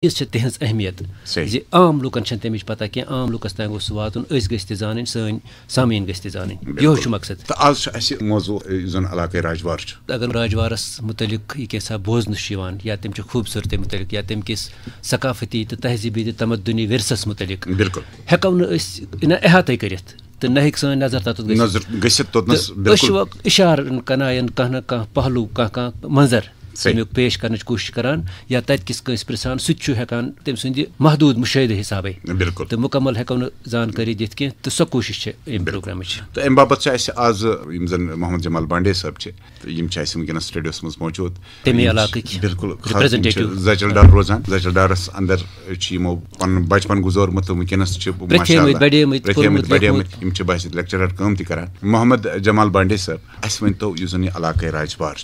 तिहंज अहमियत जी आम लुकन छन तमिच पता कि आम लुकस तां गोस वातुन अस गस्ति जानिन सैन सामीन गस्ति जानिन यो छु मकसद त आज छ मौजू जन इलाके राजवार छ अगर राजवारस मुतलिक ये कैसा बोझ निशान या तम खूबसूरती मुतलिक या तम किस सकाफती तो तहजीबी तमद्दुनी विरसस मुतलिक बिल्कुल हेको न अहाते करित तो न हेक सन नजर तत गसित इशार कनायन कह कह पहलू कह मंजर तमिक पेश करने कोशिश करान या तत किस कस प्रसान सह हेकान तम सुंद महदूद मुशाहिदे हिसाबे बिल्कुल तो मुकम्मल हेको जानकारी दित कह तो सो कोशिश प्रोग्राम तो अम बाबत आज जन मोहम्मद जमाल बांडे साहब वनस स्टूडियोस मज मौजूद तमे इलाके बिल्कुल जचलडार रोजान जचलडारस अंदर पन बचपन गुजरमुत वनस बसित लेक्चरर काम करान मोहम्मद जमाल बांडे साहब अस वनतो यह इलाके राजवार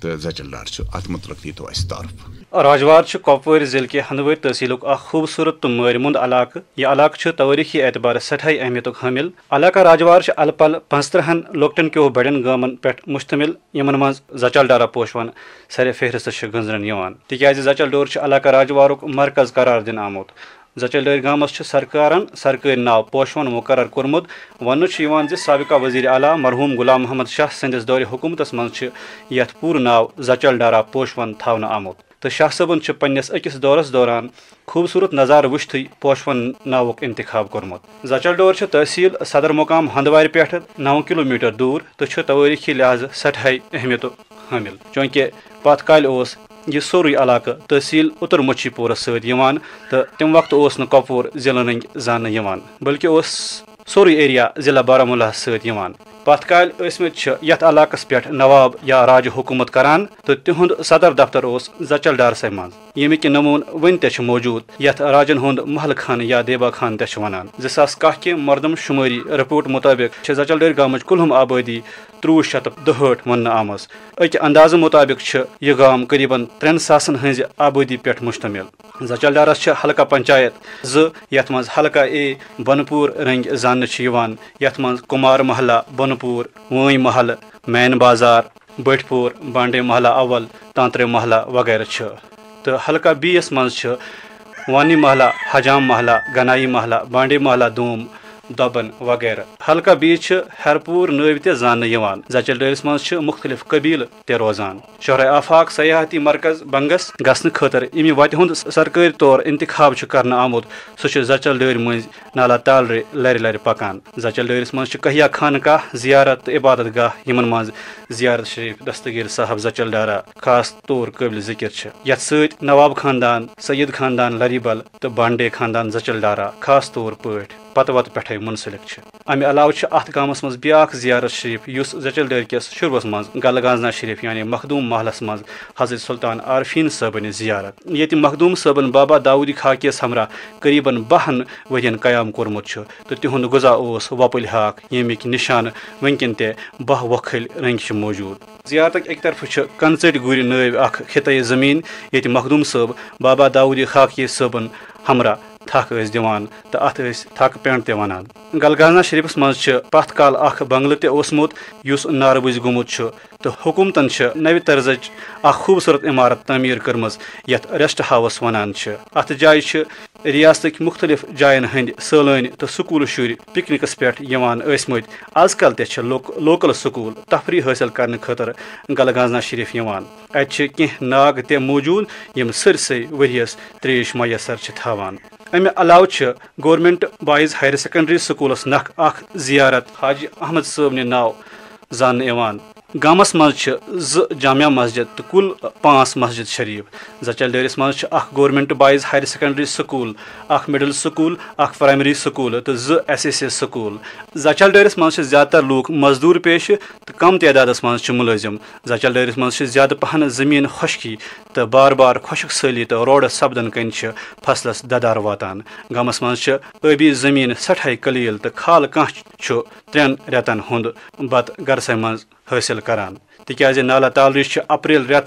तो जचलडार अत मुतलक दीतो तारफ राजवार कपवार जिले के हंदवार तहसील खूबसूरत तो मारमुंद इलाक यह इलाक तवारीखी एतबार सठाई अहमियत हामिल इलाका राजवार अलपल 15 लोकटन क्यों बड़न गामन पे मुश्तमिल यमन मज जचलडारा पोशवन सर फहरिस्त गंजरन तिकाज जचलडोर इलाका राजवार मरकज करार दिन आमुत जचलडर गामस सरकारन सरकारी नाव पोशवन मुकर्रर कोर्मुत वन साबिका वजीर आला मरहूम गुलाम मोहम्मद शाह संदिस दौर हुकूमतस मज यथ पूर नाव जचलडारा पोशवन थावन आमुत तो शाह सबन पन्नस अकिस दौरस दौरान खूबसूरत नज़ार वुश्त पोशवन नावुक इंतखाब कोर्मुत जचलडोर तहसील सदर मुकाम हंदवार पे 9 किलोमीटर दूर तो तवारीखी लिहाज सठाई अहमियत हामिल चूँकि पत काल यह सोरे इलाक तहसील उत्तर मच्छीपुरस सत तो तम वक्त कपवार जिले जान बल्कि सोरे एरिया जिला बारामूला सत पत काल यथ इलाकस पे नवाब या राज हुकूमत करान तो तिहुंद सदर दफ्तर जचलडारस मज यमिक नमून वन ते मौजूद यथ राजन हुंद महल खान या देबा खान ते वनान 2010 के मरदम शुमारी रिपोर्ट मुताबिक जचलडर गामच कुलहम आबादी 362 वन आमस अक अंदाज मुताबिक यह गाम करीबन 3000 हज आबादी पे मुश्तमिल जचलडारस हल्का पंचायत 2 यथ मज हल्का ए बनपुर रंग जान यथ मज कुमार महला बनपुर वई महल मैन बाजार बटपुर बांडे महला अव्वल तांत्रे महला वगैरह तो हल्का बीस मज वानी महला हजाम महला गनाई महला बांडे महला दूम दबन वगैरह हल्का बीच हरपुर नव ते जान जचलडरस मज मुख्तलिफ कबील ते रोजान शहर आफाक सयाहती मरकज बंगस गसन खतर इमि वत हुंद सरकारी तौर इंतखाब कर आमुत सह जचलडर मज नाला तालरे लर लर पकान जचलडरस मज कहिया खानकाह जियारत इबादत गाह यमन मज जियारत शरीफ दस्तगीर साहब जचलडारा खास तौर काबिल जिक्र यथ सत नवाब खानदान सैयद खानदान लरीबल तो बांडे खानदान जचलडारा खास तौर पे पत वत पे मुंसलिक अमे अलाव अत गामस मज ब्याख जियारत शरीफ युस जचलडर किस शुरुआस मज गलगाजना शरीफ यानी मखदूम महलस मज हजरत सुल्तान आरफीन सबन जियारत ये मखदूम सबन बाबा दाऊदी खाकियस हमरा करीबन 12 वरियन कयाम कोर्मुत तो तिहुंद गुजा वपुल हाक यमिक निशान वनकन ते 12 वखल रंग मौजूद जियारत एक तरफ कंचट गुर नव अख खिते जमीन ये मखदूम सब बाबा दाऊदी खाकियस सबन हमरा थक दिवान तो अत थक पेंट वनान गलगाना शरीफस मज पथ काल अख बंगल तोसमुत युस नारबुज गुमुत तो हुकूमतन नव तर्ज खूबसूरत इमारत तमीर कर्मज यथ रेस्ट हाउस वनान अत जाय रियासत मुख्तलिफ जायन हंद सैलान तो स्कूल शुर पिकनिकस पे आसमत आजकल ते लोकल स्कूल तफरी हासिल करने खतर गलगाना शरीफ अत नाग ते मौजूद यम सरसे वरियस त्रेश मैसर थावान अमे अलाव government boys higher secondary schools नख अख जियारत हाजी अहमद साहब नाव जान गामस मज 2 जामिया मस्जिद तो कुल 5 मस्जिद शरीफ जचलडरस मज government boys higher secondary school middle school primary school तो 2 SSS स्कूल जचलडरस मज ज़्यादातर लूक मजदूर पेश तो कम तादाद मज मुलाजिम जचलडरस मज ज़्यादा पहन जमीन खुशकी तो बार बार खुशक सली तो रोड सपदन कन फसलस ददार वातान गामस मज आबी जमीन सठाई कलील तो खाल कह 3 रेतन हुंद बत गरस मज हासिल करान तिकाज नाला तालरिश अप्रैल रेत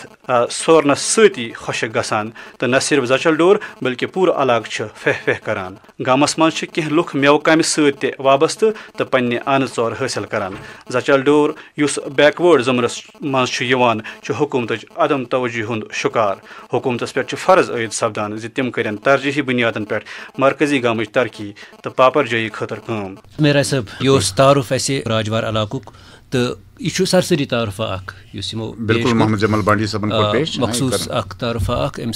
सोरनस सती खुशक गसान तो न सिर्फ जचलडोर बल्कि पूरा इलाक फेह फेह करान गामस मज कह लुख मेव कम सत वाबस्त तो पन्ने अन चौर हासिल करान जचलडोर युस बैकवर्ड जमरस मज हुकूमत अदम तवज्जो हुंद शिकार हुकूमतस पे फर्ज आयद सपदान तिम कर तरजीही बुनियादन पे मरकजी गामच तरक्की तो पापर जई खतर काम। मेरा सब ये तारुफ ऐसे राजवार इलाकुक तो यह सरसरी तारुफा बिल्कुल मोहम्मद जमाल बांडी सबन को पेश मखसूस तारुफा अम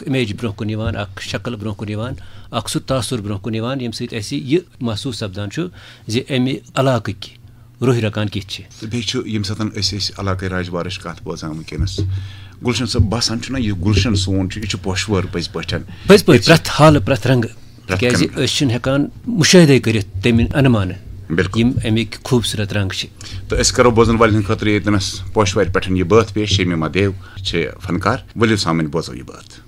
इमेज ब्रोह कुन शक्ल ब्रोह कुन सह तासुर ब्रोह कुन यह महसूस सपदान जे अमे इलाक रुह रकान कित इलाक़ राजवारच कत बोजान वनकस गुलशन सब बसान यह गुलशन सोन यह पोशवर पज पे प्रथ हाल प्रथ रंग हेकान मुशाहिदे कर तम अनुमान अमिक खूबसूरत रंग तो करो बोजन वाले खतर ये पोशवर पे यह बात पेश शमीमा देव फनकार वलियो सामन बोजो यह बात।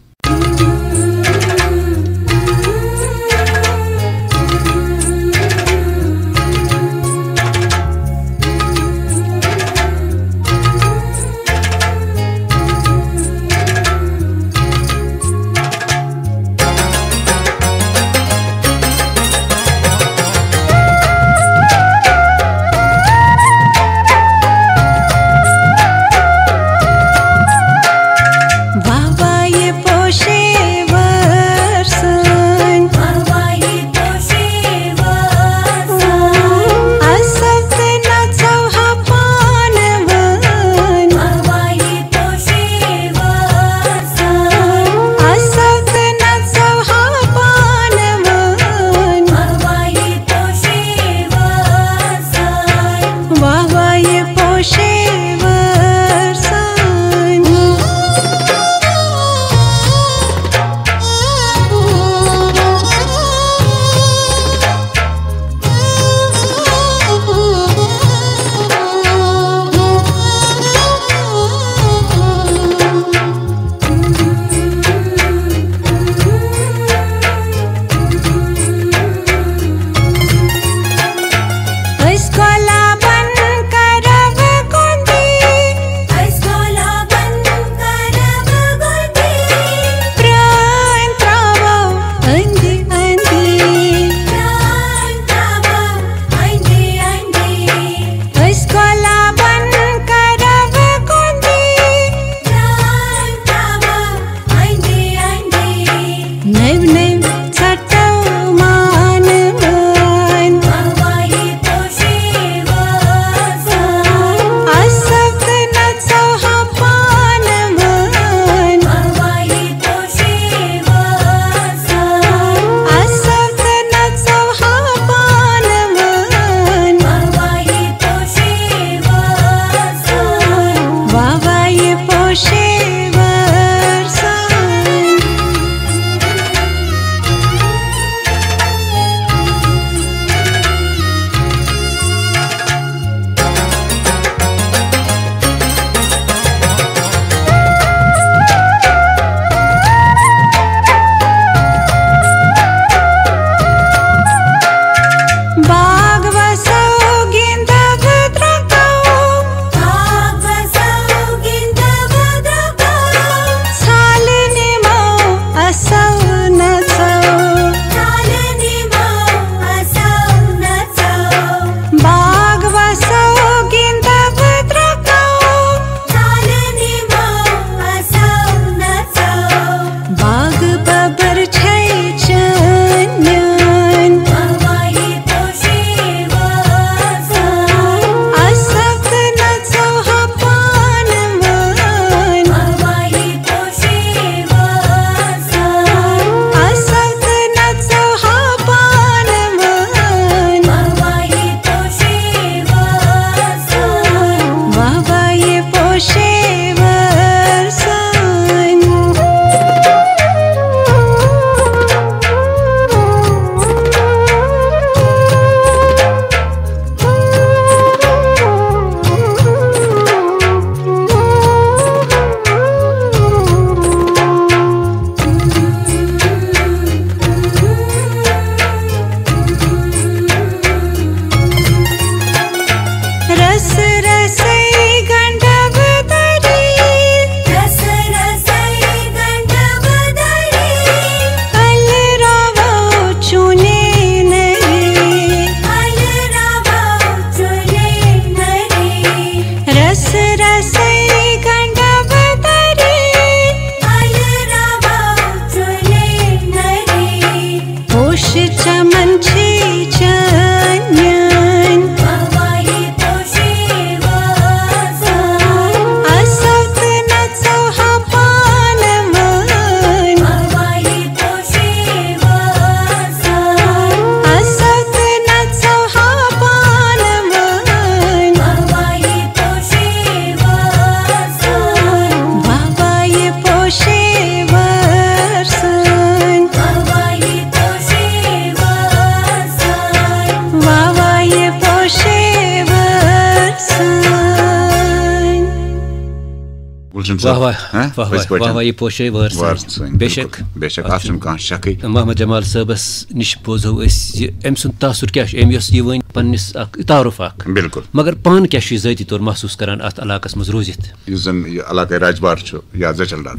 मोहम्मद जमाल साहबस निश बोझो अम सुंद तासुर क्या ये वन पन्निस तारुफ बिल्कुल मगर पान क्या ज़ाती तौर महसूस करान अत इलाकस मज रोजित इलाका राजवार या जचलदार